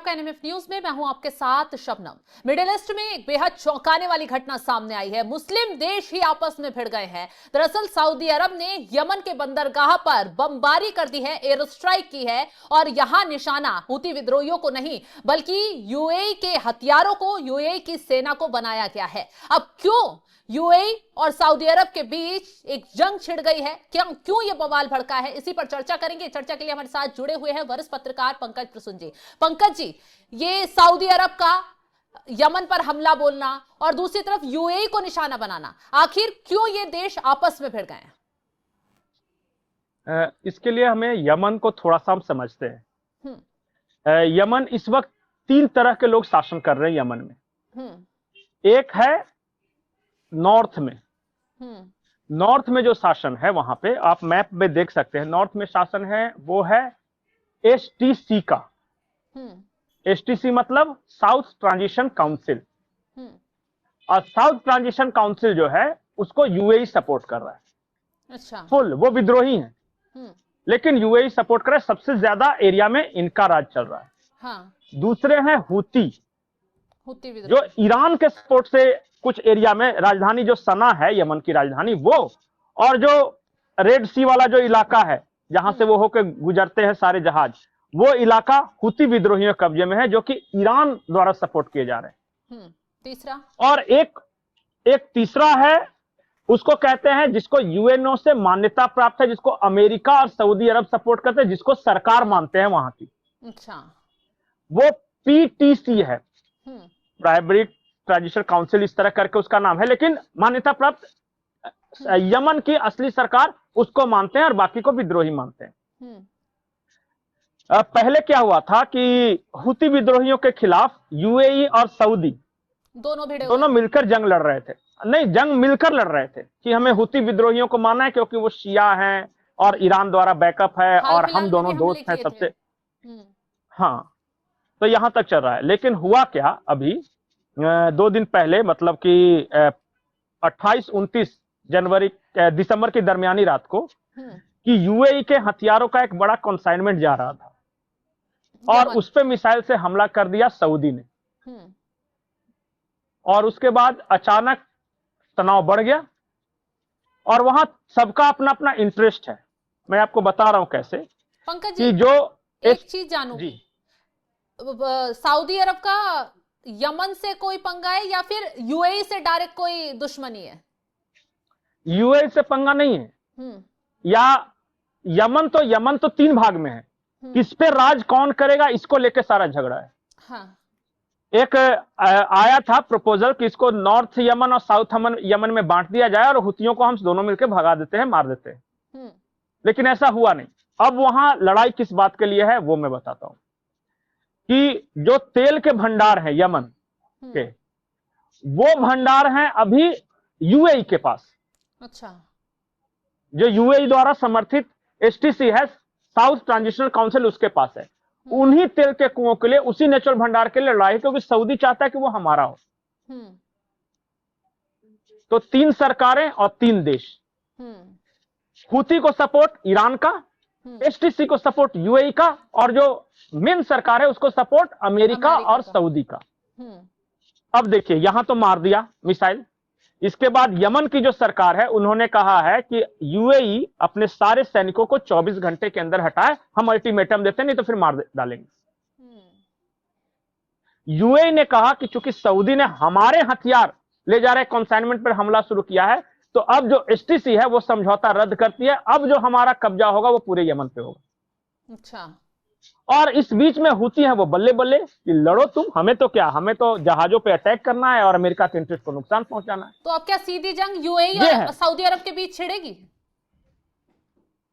आपका NMF news में। मैं हूं आपके साथ शबनम। मिडिल ईस्ट में एक बेहद चौंकाने वाली घटना सामने आई है। मुस्लिम देश ही आपस में भिड़ गए हैं। दरअसल सऊदी अरब ने यमन के बंदरगाह पर बमबारी कर दी है, एयर स्ट्राइक की है और यहां निशाना हूती विद्रोहियों को नहीं बल्कि यूएई के हथियारों को, यूएई की सेना को बनाया गया है। अब क्यों यूएई और सऊदी अरब के बीच एक जंग छिड़ गई है, क्यों ये बवाल भड़का है, इसी पर चर्चा करेंगे। चर्चा के लिए हमारे साथ जुड़े हुए हैं वरिष्ठ पत्रकार पंकज प्रसून जी। पंकज जी, ये सऊदी अरब का यमन पर हमला बोलना और दूसरी तरफ यूएई को निशाना बनाना, आखिर क्यों ये देश आपस में भिड़ गए हैं? इसके लिए हमें यमन को थोड़ा सा हम समझते हैं। यमन इस वक्त 3 तरह के लोग शासन कर रहे हैं यमन में। एक है नॉर्थ में जो शासन है, वहां पे आप मैप में देख सकते हैं, नॉर्थ में शासन है वो है एसटीसी का। एसटीसी मतलब साउथ ट्रांजिशन काउंसिल। और साउथ ट्रांजिशन काउंसिल जो है उसको यूएई सपोर्ट कर रहा है। अच्छा। फुल वो विद्रोही हैं, लेकिन यूएई सपोर्ट कर रहा है। सबसे ज्यादा एरिया में इनका राज चल रहा है। हाँ। दूसरे हैं हूती जो ईरान के सपोर्ट से कुछ एरिया में, राजधानी जो सना है यमन की राजधानी वो, और जो रेड सी वाला जो इलाका है जहां से वो होकर गुजरते हैं सारे जहाज, वो इलाका हूती विद्रोहियों के कब्जे में है जो कि ईरान द्वारा सपोर्ट किए जा रहे हैं। तीसरा और एक तीसरा है, उसको कहते हैं जिसको यूएनओ से मान्यता प्राप्त है, जिसको अमेरिका और सऊदी अरब सपोर्ट करते हैं, जिसको सरकार मानते हैं वहां की। अच्छा। वो पीटीसी है, प्राइमरी ट्रांजिशन काउंसिल इस तरह करके उसका नाम है, लेकिन मान्यता प्राप्त यमन की असली सरकार उसको मानते हैं और बाकी को विद्रोही मानते हैं। पहले क्या हुआ था कि हूती विद्रोहियों के खिलाफ यूएई और सऊदी दोनों मिलकर जंग लड़ रहे थे। नहीं, जंग मिलकर लड़ रहे थे कि हमें हूती विद्रोहियों को मानना है क्योंकि वो शिया हैं और ईरान द्वारा बैकअप है और हम दोनों दोस्त हैं सबसे। हाँ, तो यहां तक चल रहा है। लेकिन हुआ क्या, अभी 2 दिन पहले, मतलब कि 28-29 दिसंबर की दरमियानी रात को, कि यूएई के हथियारों का एक बड़ा कंसाइनमेंट जा रहा था और उस पे मिसाइल से हमला कर दिया सऊदी ने। और उसके बाद अचानक तनाव बढ़ गया और वहां सबका अपना अपना इंटरेस्ट है। मैं आपको बता रहा हूं कैसे। पंकज जी, जो एक चीज जानू जी, सऊदी अरब का यमन से कोई पंगा है या फिर यूएई से डायरेक्ट कोई दुश्मनी है? यूएई से पंगा नहीं है। या यमन तो 3 भाग में है। किस पे राज कौन करेगा इसको लेके सारा झगड़ा है। हाँ। एक आया था प्रपोजल कि इसको नॉर्थ यमन और साउथ यमन में बांट दिया जाए और हुतियों को हम दोनों मिलकर भगा देते हैं, मार देते हैं। लेकिन ऐसा हुआ नहीं। अब वहां लड़ाई किस बात के लिए है वो मैं बताता हूं। कि जो तेल के भंडार हैं यमन के, वो भंडार हैं अभी यूएई के पास। अच्छा। जो यूएई द्वारा समर्थित एसटीसी है, साउथ ट्रांजिशनल काउंसिल, उसके पास है। उन्हीं तेल के कुओं के लिए, उसी नेचुरल भंडार के लिए लड़ाई, क्योंकि सऊदी चाहता है कि वो हमारा हो। तो 3 सरकारें और 3 देश, हूती को सपोर्ट ईरान का, एसटीसी को सपोर्ट यूएई का, और जो मेन सरकार है उसको सपोर्ट अमेरिका और सऊदी का। अब देखिए, यहां तो मार दिया मिसाइल। इसके बाद यमन की जो सरकार है उन्होंने कहा है कि यूएई अपने सारे सैनिकों को 24 घंटे के अंदर हटाए, हम अल्टीमेटम देते हैं, नहीं तो फिर मार डालेंगे। यूएई ने कहा कि चूंकि सऊदी ने हमारे हथियार ले जा रहे कंसाइनमेंट पर हमला शुरू किया है, तो अब जो एसटीसी है वो समझौता रद्द करती है। अब जो हमारा कब्जा होगा वो पूरे यमन पे होगा। अच्छा। और इस बीच में हूती है वो बल्ले बल्ले कि लड़ो तुम, हमें तो क्या, हमें तो जहाजों पे अटैक करना है और अमेरिका के इंटरेस्ट को नुकसान पहुंचाना है। तो अब क्या सीधी जंग यूएई और सऊदी अरब के बीच छिड़ेगी?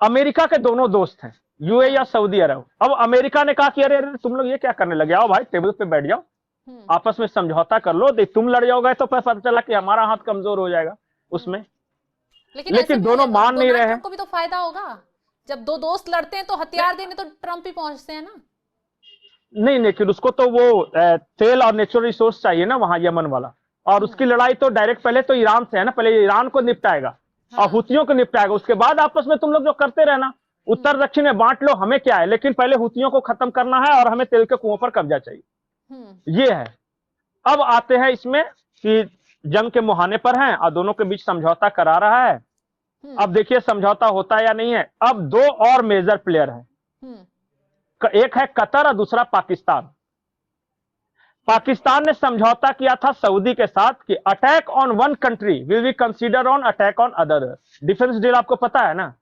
अमेरिका के दोनों दोस्त हैं, यूएई या सऊदी अरब। अब अमेरिका ने कहा कि अरे अरे तुम लोग ये क्या करने लगे, आओ भाई टेबल पे बैठ जाओ, आपस में समझौता कर लो। तुम लड़ जाओगे तो पता चला कि हमारा हाथ कमजोर हो जाएगा उसमें। लेकिन दोनों मान नहीं रहे हैं। को भी तो फायदा होगा, जब 2 दोस्त लड़ते हैं तो हथियार देने तो ट्रंप ही पहुंचते हैं ना। नहीं, लेकिन उसको तो वो तेल और नेचुरल रिसोर्स चाहिए ना वहां यमन वाला, और उसकी लड़ाई तो डायरेक्ट पहले तो ईरान से है ना। पहले ईरान को निपटाएगा और हुतियों को निपटाएगा, उसके बाद आपस में तुम लोग जो करते रहना। उत्तर दक्षिण में बांट लो, हमें क्या है, लेकिन पहले हुतियों को खत्म करना है और हमें तेल के कुओं पर कब्जा चाहिए। ये है। अब आते हैं इसमें कि जंग के मुहाने पर हैं और दोनों के बीच समझौता करा रहा है। अब देखिए समझौता होता है या नहीं है। अब दो और मेजर प्लेयर हैं, एक है कतर और दूसरा पाकिस्तान। पाकिस्तान ने समझौता किया था सऊदी के साथ कि attack on one country will be consider on attack on other. Defence deal आपको पता है ना।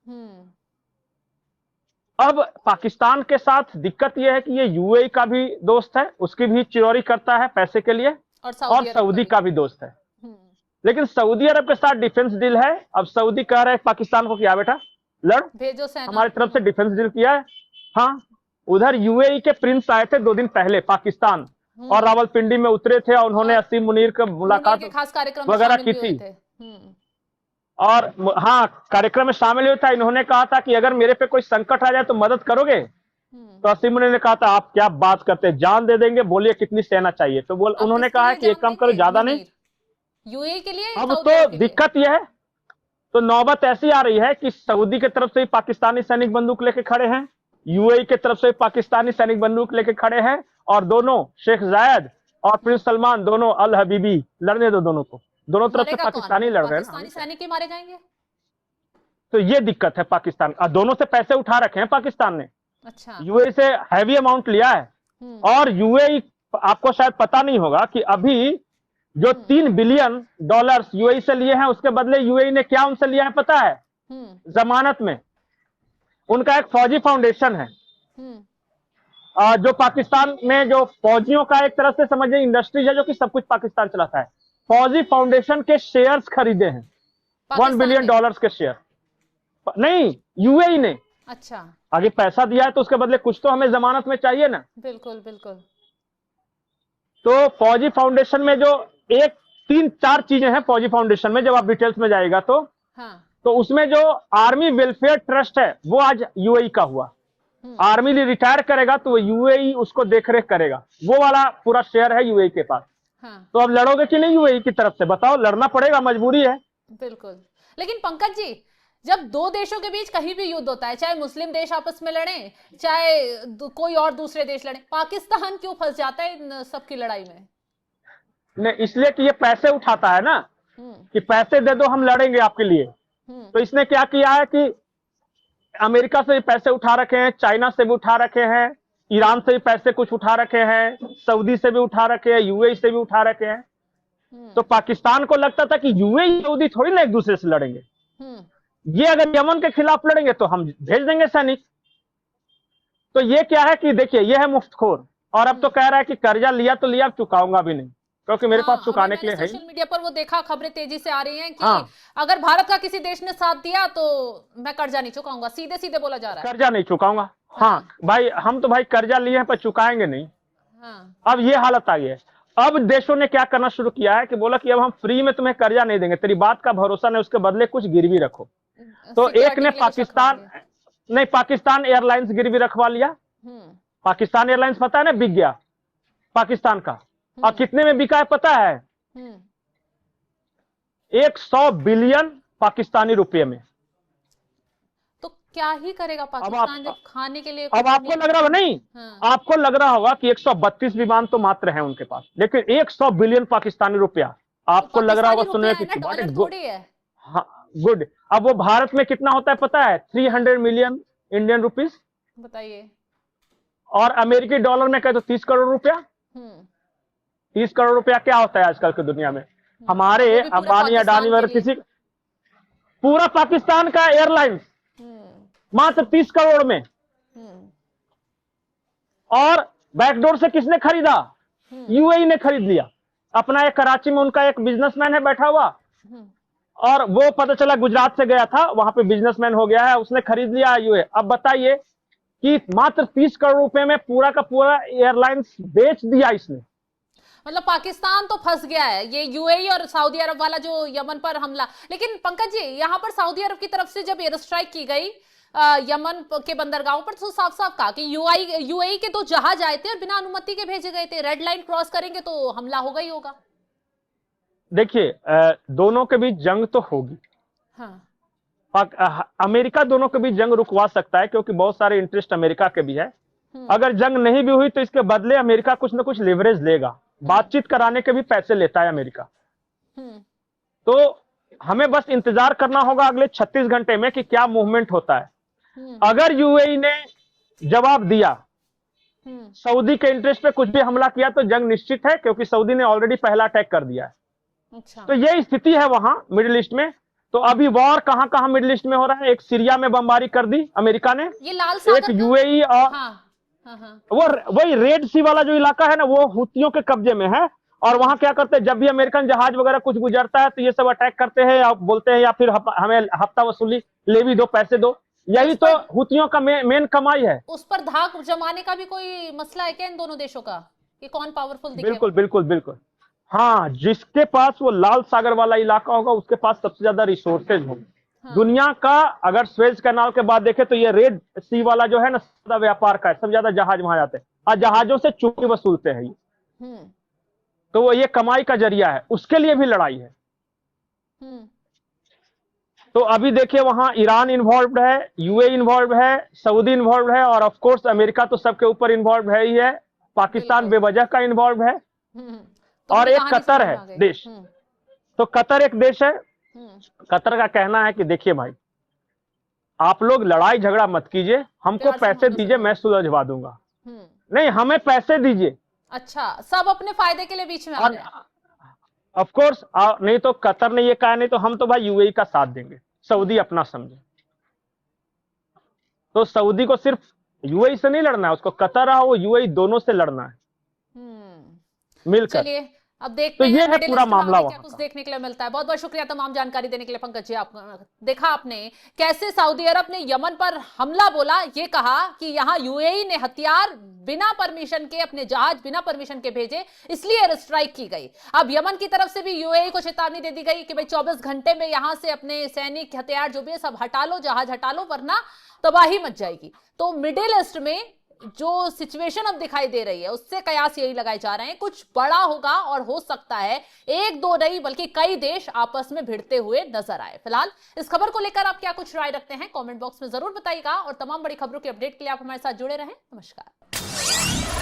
अब पाकिस्तान के साथ दिक्कत यह है कि ये यूएई का भी दोस्त है, उसकी भी चिरौरी करता है पैसे के लिए, और सऊदी का भी दोस्त है। लेकिन सऊदी अरब के साथ डिफेंस डील है। अब सऊदी कह रहा है पाकिस्तान को, क्या बेटा लड़, भेजो सेना, हमारी तरफ से डिफेंस डील किया है। हाँ, उधर यूएई के प्रिंस आए थे 2 दिन पहले पाकिस्तान और रावलपिंडी में उतरे थे और उन्होंने असीम मुनीर का मुलाकात वगैरह की थी। और हाँ, कार्यक्रम में शामिल हुआ था। इन्होंने कहा था कि अगर मेरे पे कोई संकट आ जाए तो मदद करोगे। तो असीम मुनीर ने कहा था आप क्या बात करते हैं, जान दे देंगे, बोलिए कितनी सेना चाहिए। तो उन्होंने कहा है कि एक काम करो, ज्यादा नहीं, यूएई के लिए। अब तो दिक्कत यह है, तो नौबत ऐसी आ रही है कि सऊदी की तरफ से ही पाकिस्तानी सैनिक बंदूक लेके खड़े हैं, यूएई की तरफ से पाकिस्तानी सैनिक बंदूक लेके खड़े हैं, और दोनों शेख जायद और प्रिंस सलमान दोनों अल हबीबी, लड़ने दो दोनों को, दोनों तरफ से पाकिस्तानी लड़ रहे हैं। पाकिस्तानी सैनिक ही मारे जाएंगे। तो ये दिक्कत है पाकिस्तान, दोनों से पैसे उठा रखे हैं पाकिस्तान ने। अच्छा। यूएई से हैवी अमाउंट लिया है। और यूएई, आपको शायद पता नहीं होगा कि अभी जो $3 बिलियन यूएई से लिए हैं, उसके बदले यूएई ने क्या उनसे लिया है पता है? जमानत में उनका एक फौजी फाउंडेशन है, जो पाकिस्तान में जो फौजियों का एक तरह से समझिए इंडस्ट्री है, जो कि सब कुछ पाकिस्तान चलाता है। फौजी फाउंडेशन के शेयर्स खरीदे हैं, $1 बिलियन के शेयर नहीं, यूएई ने। अच्छा, आगे पैसा दिया है तो उसके बदले कुछ तो हमें जमानत में चाहिए ना। बिल्कुल बिल्कुल। तो फौजी फाउंडेशन में जो 3-4 चीजें हैं फौजी फाउंडेशन में, जब आप डिटेल्स में जाएगा तो हाँ। तो उसमें जो आर्मी वेलफेयर ट्रस्ट है वो आज यूएई का हुआ। आर्मी रिटायर करेगा तो यूएई उसको देखरेख करेगा, वो वाला पूरा शेयर है यूएई के पास। हाँ। तो अब लड़ोगे कि नहीं यूएई की तरफ से, बताओ। लड़ना पड़ेगा, मजबूरी है। बिल्कुल। लेकिन पंकज जी, जब दो देशों के बीच कहीं भी युद्ध होता है, चाहे मुस्लिम देश आपस में लड़े, चाहे कोई और दूसरे देश लड़े, पाकिस्तान क्यों फंस जाता है इन सबकी लड़ाई में? नहीं, इसलिए कि ये पैसे उठाता है ना, कि पैसे दे दो हम लड़ेंगे आपके लिए। तो इसने क्या किया है कि अमेरिका से भी पैसे उठा रखे हैं, चाइना से भी उठा रखे हैं, ईरान से भी पैसे कुछ उठा रखे हैं, सऊदी से भी उठा रखे हैं, यूएई से भी उठा रखे हैं। तो पाकिस्तान को लगता था कि यूएई सऊदी थोड़ी ना एक दूसरे से लड़ेंगे, ये अगर यमन के खिलाफ लड़ेंगे तो हम भेज देंगे सैनिक। तो ये क्या है कि देखिए, ये है मुफ्तखोर, और अब तो कह रहा है कि कर्जा लिया तो लिया, चुकाऊंगा भी नहीं, क्योंकि मेरे पास चुकाने के लिए है। सोशल मीडिया पर वो देखा, खबरें तेजी से आ रही हैं कि अगर भारत का किसी देश ने साथ दिया तो मैं कर्जा नहीं चुकाऊंगा, सीधे सीधे बोला जा रहा है, कर्जा नहीं चुकाऊंगा। हाँ भाई, हम तो भाई कर्जा लिए हैं पर चुकाएंगे नहीं। अब ये हालत आ गई है। अब देशों ने क्या करना शुरू किया है कि बोला कि अब हम फ्री में तुम्हें कर्जा नहीं देंगे, तेरी बात का भरोसा नहीं, उसके बदले कुछ गिरवी रखो। तो एक ने पाकिस्तान एयरलाइंस गिरवी रखवा लिया। पाकिस्तान एयरलाइंस पता है ना, बिक गया पाकिस्तान का। और कितने में बिका है पता है? 100 बिलियन पाकिस्तानी रुपये में। तो क्या ही करेगा पाकिस्तान जब खाने के लिए। अब आपको लग रहा होगा नहीं, आपको लग रहा होगा कि 132 विमान तो मात्र है उनके पास, लेकिन 100 बिलियन पाकिस्तानी रुपया आपको लग रहा होगा सुनने की। हाँ, गुड। अब वो भारत में कितना होता है पता है? 300 मिलियन इंडियन रुपीस। बताइए। और अमेरिकी डॉलर में कहे तो 30 करोड़ रुपया। 30 करोड़ रुपया क्या होता है आजकल की दुनिया में? हमारे अंबानी अडानी वगैरह किसी, पूरा पाकिस्तान का एयरलाइंस मात्र 30 करोड़ में। और बैकडोर से किसने खरीदा? यूएई ने खरीद लिया। अपना एक कराची में उनका एक बिजनेसमैन है बैठा हुआ, और वो पता चला गुजरात से गया था, वहां पे बिजनेसमैन हो गया है, उसने खरीद लिया यूएई। अब बताइए कि मात्र 30 करोड़ रुपए में पूरा का पूरा एयरलाइंस बेच दिया इसने। मतलब पाकिस्तान तो फंस गया है, ये यूएई और सऊदी अरब वाला जो यमन पर हमला। लेकिन पंकज जी, यहाँ पर सऊदी अरब की तरफ से जब एयर स्ट्राइक की गई यमन के बंदरगाहों पर, तो साफ साफ कहा कि यूएई के 2 जहाज आए थे और बिना अनुमति के भेजे गए थे, रेड लाइन क्रॉस करेंगे तो हमला होगा ही होगा। देखिए, दोनों के बीच जंग तो होगी। हाँ। अमेरिका दोनों के बीच जंग रुकवा सकता है, क्योंकि बहुत सारे इंटरेस्ट अमेरिका के भी है। अगर जंग नहीं भी हुई तो इसके बदले अमेरिका कुछ ना कुछ लेवरेज लेगा, बातचीत कराने के भी पैसे लेता है अमेरिका। तो हमें बस इंतजार करना होगा अगले 36 घंटे में कि क्या मूवमेंट होता है। अगर यूएई ने जवाब दिया, सऊदी के इंटरेस्ट पे कुछ भी हमला किया, तो जंग निश्चित है, क्योंकि सऊदी ने ऑलरेडी पहला अटैक कर दिया है। अच्छा। तो ये स्थिति है वहां मिडिल ईस्ट में। तो अभी वॉर कहां कहां मिडिल ईस्ट में हो रहा है। एक सीरिया में बमबारी कर दी अमेरिका ने, ये लाल सागर एक यूएई, और वो वही रेड सी वाला जो इलाका है ना, वो हुतियों के कब्जे में है। और वहां क्या करते हैं, जब भी अमेरिकन जहाज वगैरह कुछ गुजरता है तो ये सब अटैक करते हैं, या बोलते हैं या फिर हमें हफ्ता वसूली ले भी दो, पैसे दो। यही तो हुतियों का मेन कमाई है। उस पर धाक जमाने का भी कोई मसला है क्या इन दोनों देशों का, कि कौन पावरफुल दिखेगा? बिल्कुल बिल्कुल बिल्कुल। हाँ, जिसके पास वो लाल सागर वाला इलाका होगा उसके पास सबसे ज्यादा रिसोर्सेज होंगे। दुनिया का अगर स्वेज कैनाल के बाद देखे तो ये रेड सी वाला जो है ना, ज्यादा व्यापार का है, सब ज्यादा जहाज वहां जाते हैं और जहाजों से चोरी वसूलते हैं ये। तो वो ये कमाई का जरिया है, उसके लिए भी लड़ाई है। तो अभी देखिए वहां ईरान इन्वॉल्व है, यूएई इन्वॉल्व है, सऊदी इन्वॉल्व है, और ऑफ कोर्स अमेरिका तो सबके ऊपर इन्वॉल्व है ही है। पाकिस्तान बेवजह का इन्वॉल्व है। और एक कतर है देश। तो कतर एक देश है। कतर का कहना है कि देखिए भाई, आप लोग लड़ाई झगड़ा मत कीजिए, हमको पैसे दीजिए, मैं सुलझवा दूंगा। नहीं, हमें पैसे दीजिए। अच्छा, सब अपने फायदे के लिए बीच में आ रहे हैं। ऑफ कोर्स, नहीं तो कतर ने ये कहा, नहीं तो हम तो भाई यूएई का साथ देंगे, सऊदी अपना समझे। तो सऊदी को सिर्फ यूएई से नहीं लड़ना है, उसको कतर और वो यूएई दोनों से लड़ना है मिलकर। चलिए अब देखते तो ये हैं है पूरा मामला क्या कुछ देखने के लिए मिलता है। बहुत बहुत शुक्रिया तमाम जानकारी देने के लिए पंकज जी। आप देखा आपने कैसे सऊदी अरब ने यमन पर हमला बोला, ये कहा कि यहां यूएई ने हथियार बिना परमिशन के, अपने जहाज बिना परमिशन के भेजे, इसलिए एयर स्ट्राइक की गई। अब यमन की तरफ से भी यूएई को चेतावनी दे दी गई कि भाई 24 घंटे में यहां से अपने सैनिक हथियार जो भी है सब हटा लो, जहाज हटा लो, वरना तबाही मच जाएगी। तो मिडिल ईस्ट में जो सिचुएशन अब दिखाई दे रही है उससे कयास यही लगाए जा रहे हैं, कुछ बड़ा होगा और हो सकता है एक दो नहीं बल्कि कई देश आपस में भिड़ते हुए नजर आए। फिलहाल इस खबर को लेकर आप क्या कुछ राय रखते हैं कमेंट बॉक्स में जरूर बताइएगा, और तमाम बड़ी खबरों के अपडेट के लिए आप हमारे साथ जुड़े रहें। नमस्कार।